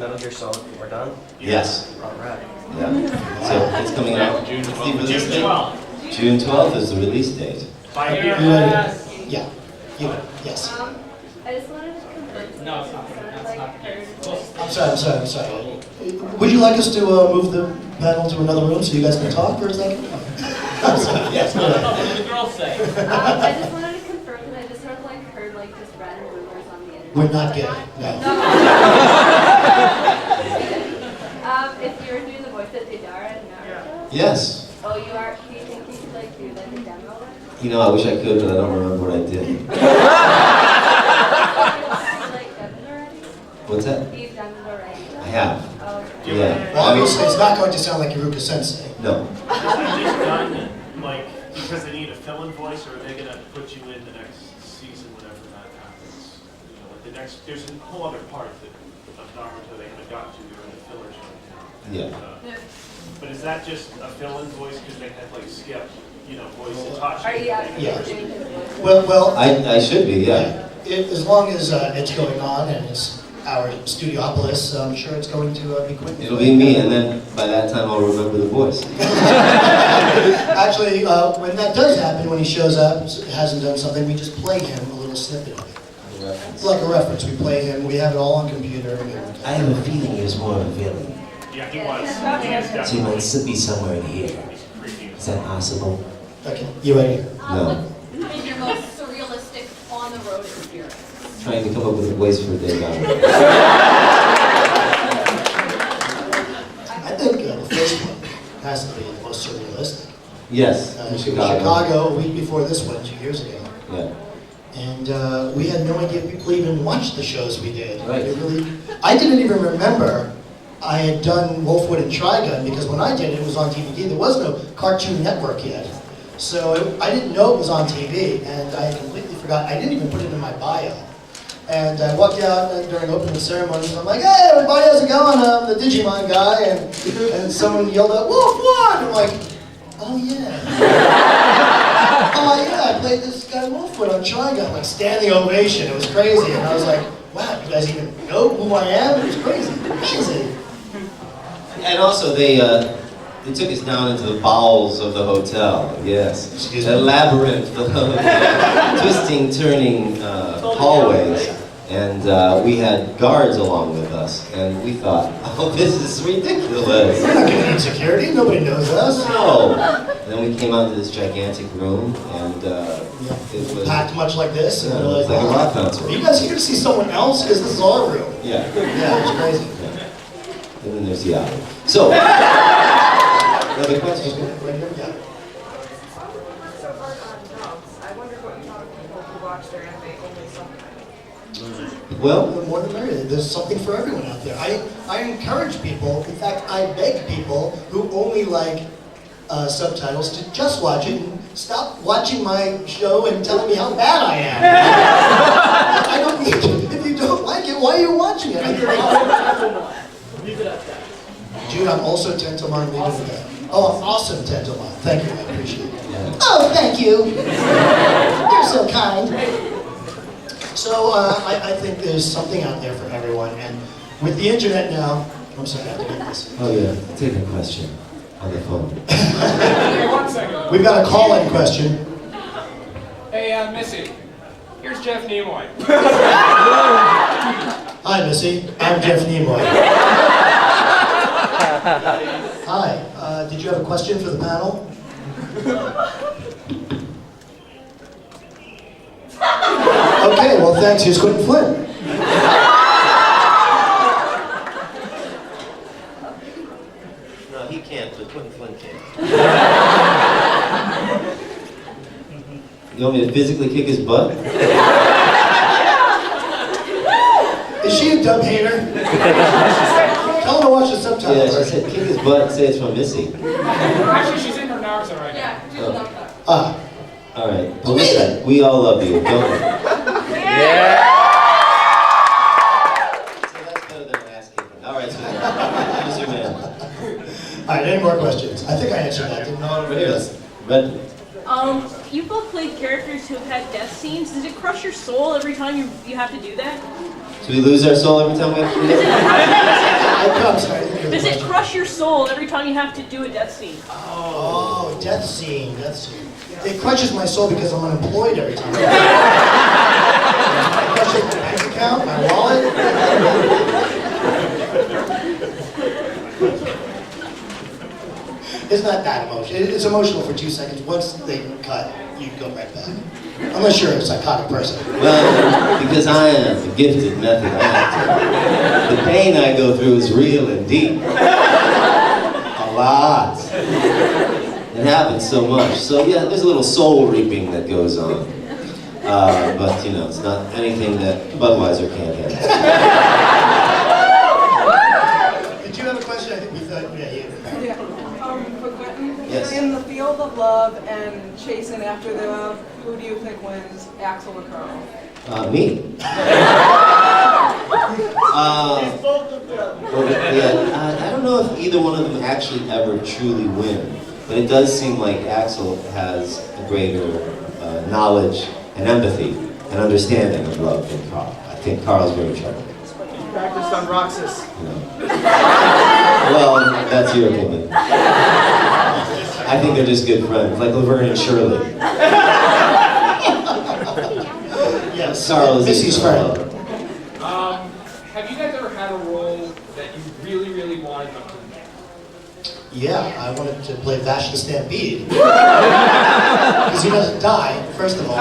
Metal Gear Solid 4 done? Yes. All right. Yeah. So it's coming out. June What's the 12th. release June date? 12th. June 12th is the release date. By You year. ready? Yeah. You, yes. I just wanted to confirm. No, it's not. That's not. Heard I'm sorry. Would you like us to move the panel to another room so you guys can talk for a second? I'm sorry. Yes, go No, ahead. what did the girls say? I just wanted to confirm because I just sort of like heard like just random rumors on the internet. We're not gay. No. If you were doing the voice of Deidara in Naruto. Yes. Oh, you are. Do you think you could like do like a demo? You know, I wish I could, but I don't remember what I did. Like done it already? What's that? You've done it already. I have. Oh, okay. Yeah. Well, obviously, it's not going to sound like Iruka Sensei. No. Is that just done, like, because they need a fill-in voice, or are they gonna put you in the next season whenever that happens? You know, like the next, there's a whole other part of Naruto they haven't gotten to during the fillers right now. Yeah. But is that just a fill-in voice because they had like Skip, you know, voice Itachi? Are you actually Yeah. doing his voice? Well, I should be, yeah. as long as it's going on and it's our Studiopolis, I'm sure it's going to be Quinton. It'll be me, and then by that time I'll remember the voice. Actually, when that does happen, when he shows up, hasn't done something, we just play him a little snippet of it. It's like a reference. We play him. We have it all on computer. I have a feeling he was more of a villain. Yeah, he was. So he might be somewhere in here. He's creepy. Is that possible? Okay, you ready? No. What is your most surrealistic on-the-road experience? Trying to come up with a voice for Dave Allen. I think the first one has to be the most surrealistic. Yes, in Chicago. A week before this one, 2 years ago. Yeah. And we had no idea people even watched the shows we did. Right. I didn't even remember I had done Wolfwood and Trigun because when I did it, it was on DVD. There was no Cartoon Network yet. So I didn't know it was on TV, and I completely forgot. I didn't even put it in my bio. And I walked out during opening ceremonies, and I'm like, hey, everybody, how's it going? I'm the Digimon guy. And someone yelled out, Wolfwood! I'm like, oh, yeah. Oh, yeah, I played this guy Wolfwood on Trigun, like standing ovation. It was crazy. And I was like, wow, you guys even know who I am? It was crazy. Amazing. And also, they took us down into the bowels of the hotel. Yes. Excuse The me? labyrinth of twisting, turning hallways. And we had guards along with us. And we thought, oh, this is ridiculous. We're not getting security. Nobody knows us. No. And then we came out to this gigantic room, and it was Packed much like this. And Yeah, we're it was like a wow. rock concert. Are you guys here to see someone else? Because this is our room. Yeah. Yeah, it was crazy. And then there's the album. So, another question? Right here? Yeah. I wonder what you thought of people who watch their anime only sometimes. Well, The more the merrier. There's something for everyone out there. I encourage people, in fact, I beg people who only like subtitles to just watch it and stop watching my show and telling me how bad I am. I don't need to. If you don't like it, why are you watching it? Leave it at that. Dude, I'm also Tentomon. Leave it at that. Oh, I'm awesome, Tentomon. Thank you. I appreciate it. yeah. Oh, thank you. You're so kind. So I think there's something out there for everyone, and with the internet now, I'm sorry, I have to get this. Oh yeah, take a question on the phone. Hey, 1 second. We've got a call-in question. Hey, Missy. Here's Jeff Nimoy. Hi, Missy. I'm Jeff Nimoy. Hi. Did you have a question for the panel? Okay, well, thanks. Here's Quinton Flynn. No, he can't, but Quinton Flynn can. You want me to physically kick his butt? Is she a dub hater? Tell her to watch the Yeah, subtitles. she said kick his butt and say it's from Missy. Actually, she's in her Naruto right now. Yeah, she's Oh. not that. Ah, Alright, Melissa, we all love you, don't we? Yeah. So that's better than an ass kicking. Alright, so who's your man? all right, any more questions? I think I answered that, didn't I? Right here, let's- Red. You both played characters who have had death scenes. Does it crush your soul every time you have to do that? Do we lose our soul every time we have to do that? soul every time you have to do a death scene. Oh, death scene. It crushes my soul because I'm unemployed every time. It crushes my bank account, my wallet. It's not that emotional. It's emotional for 2 seconds. Once they cut, you go right back. Unless you're a psychotic person. Well, because I am a gifted method actor, the pain I go through is real and deep. A lot. It happens so much. So yeah, there's a little soul reaping that goes on. But you know, it's not anything that Budweiser can't handle. Did you have a question? I think we thought, yeah, you. Yeah. For Quinton, Yes. in the field of love and chasing after the love, who do you think wins, Axel or Carl? Me. I don't know if either one of them actually ever truly win, but it does seem like Axel has a greater knowledge and empathy and understanding of love than Carl. I think Carl's very troubled. Practiced on Roxas. You know. Well, that's your opinion. I think they're just good friends, like Laverne and Shirley. Yes, Carl is Missy's friend. Have you guys ever had a role that you really, really wanted to play? Yeah, I wanted to play Vash the Stampede. Because he doesn't die, first of all.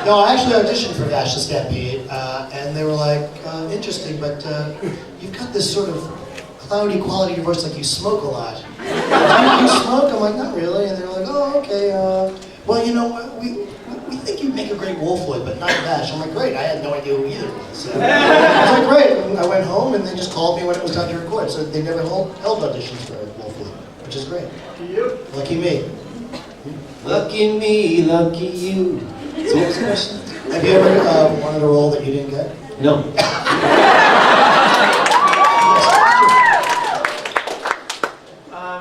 No, I actually auditioned for Vash the Stampede, and they were like, interesting, but you've got this sort of cloudy quality to your voice, like you smoke a lot. You smoke? I'm like, not really. And they're like, oh, okay. Well, you know what? We think you'd make a great Wolfwood, but not Vash. I'm like, great. I had no idea who either was. So I was like, great. And I went home, and they just called me when it was time to record. So they never held auditions for Wolfwood, which is great. Lucky me. Lucky me, lucky you. So what's the question? Have you ever wanted a role that you didn't get? No.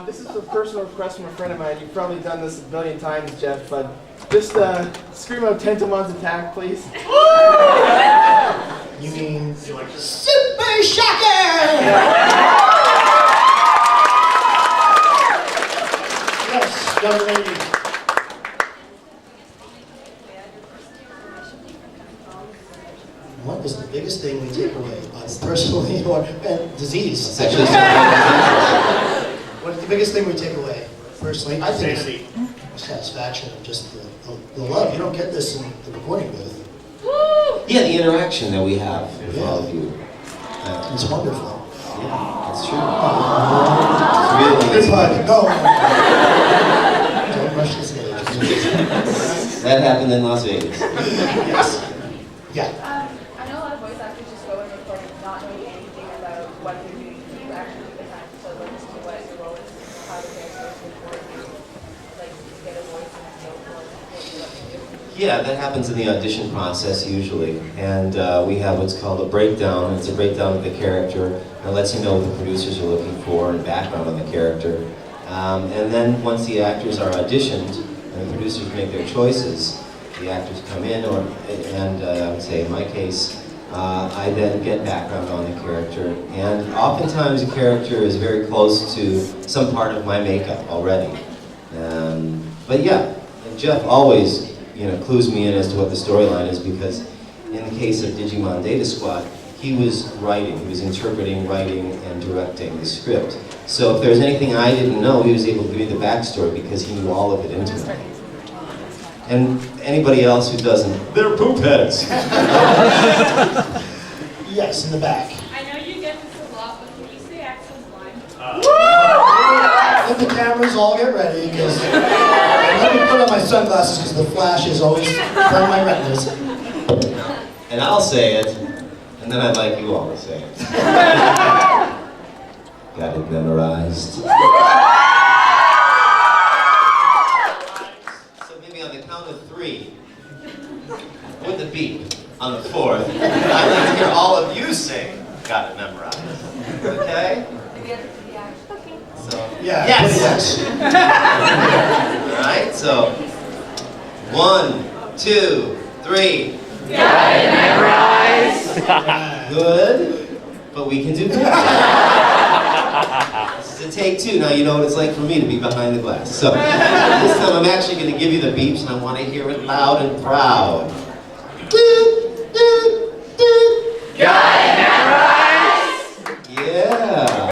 This is a personal request from a friend of mine. You've probably done this a billion times, Jeff, but just scream out Tentomon's Attack, please. You mean Super Shocker? Yes, young lady. What is the biggest thing we take away, personally or disease? Sexually. What is the biggest thing we take away, personally? I think it's satisfaction of just the love. You don't get this in the recording booth. Yeah, the interaction that we have with all of you. It's wonderful. Yeah, it's true. Good It's pun. really No. Don't rush the stage. that happened in Las Vegas. Yes. Yeah. I know a lot of voice actors just go and record not knowing anything about what they're doing to actually the time to listen to what your role is, how the character is before you like get a voice and feel what you do. Yeah, that happens in the audition process usually, and we have what's called a breakdown. It's a breakdown of the character, and it lets you know what the producers are looking for and background on the character. And then once the actors are auditioned and the producers make their choices, the actors come in, and I would say in my case, I then get background on the character, and oftentimes the character is very close to some part of my makeup already. But yeah, and Jeff always clues me in as to what the storyline is, because in the case of Digimon Data Squad, he was interpreting, writing, and directing the script. So if there's anything I didn't know, he was able to give me the backstory because he knew all of it intimately. And anybody else who doesn't, they're poop heads. Yes, in the back. I know you get this a lot, but can you say Axel's line? Let the cameras all get ready, because let me put on my sunglasses because the flashes always burn my retinas. And I'll say it, and then I'd like you all to say it. Got it memorized. So maybe on the count of 3, with the beep, on the 4th, I'd like to hear all of you say, got it memorized. Okay? So, Yeah. yes! Alright, so 1, 2, 3. Got it memorized! Good, but we can do better. This is a take two. Now you know what it's like for me to be behind the glass. So this time I'm actually going to give you the beeps, and I want to hear it loud and proud. Doot, doot.